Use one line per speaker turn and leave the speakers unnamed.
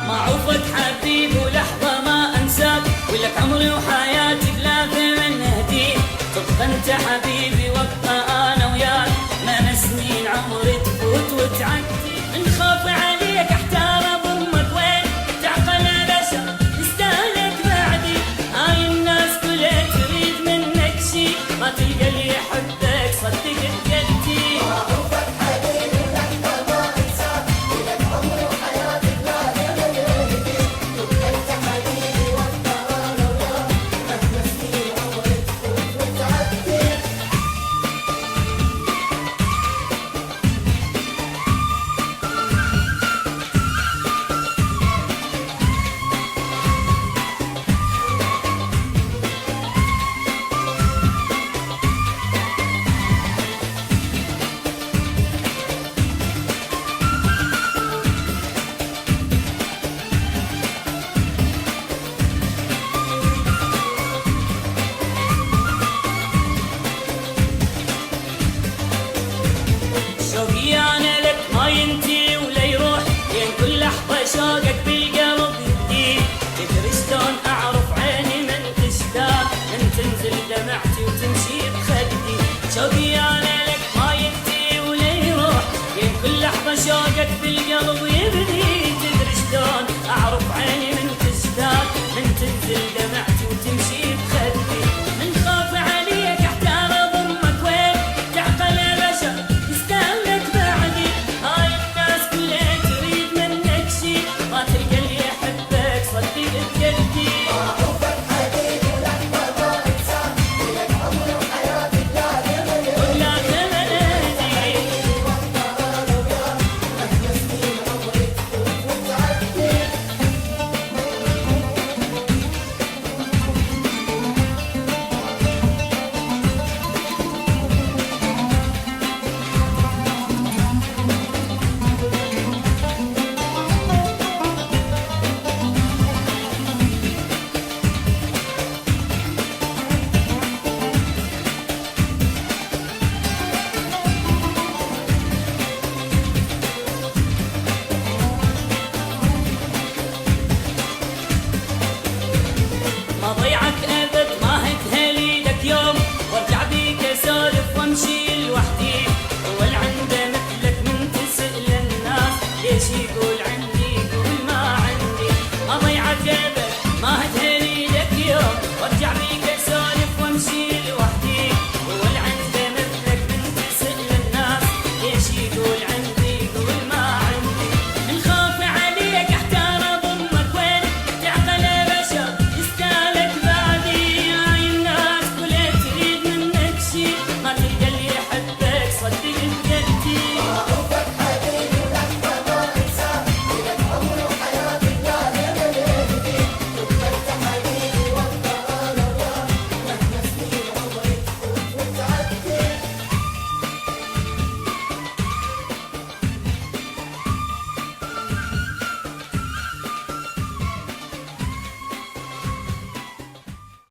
معروفك حبيبي ولحظة ما أنساك، ولك عمري وحياتي بلا ثمن أهديك. تبقى أنت حبيبي وابقى أنا وياك، ما سنين عمري تفوت وتعدي. نخاف عليك أحتار أضمك وين تعقل بشر يستاهلك بعدي. هاي الناس كلها تريد منك شي، ما تلقى اللي يحبك صدق بجدي.
معروفك حبيبي ولحظة ما أنساك، ولك عمري وحياتي بلا ثمن أهديك. تبقى أنت حبيبي وابقى أنا وياك، مهما سنين عمري تفوت وتعدي.
شوقي أنا لك ما ينتهي ولا يروح، لين كل لحظة شوقك بالقلب يدي. تدري شلون أعرف عيني من تشتاق، من تنزل دمعتي وتمشي بخدي. شوقي أنا لك ما ينتهي ولا يروح، لين كل لحظة شوقك بالقلب يبدي. تدري شلون أعرف عيني من تشتاق، من تنزل دمعتي وتمشي بخدي. من خاف عليك أحتار أضمك وين تعقل بشر يستاهلك بعدي. هاي الناس كلها تريد منك شي، ما تلقى اللي يحبك صدق بجدي.
معروفك حبيبي ولحظة ما أنساك، ولك عمري وحياتي بلا ثمن
ولا
أهديك.
ثمن
وابقى أنا وياك، مهما سنين عمري تفوت وتعدي.
ما ضيعك ابد ما هتهلي لك يوم، وارجع بيك اسولف وامشي لوحدي. والعنده مثلك من تسأل الناس ليش يقول عنك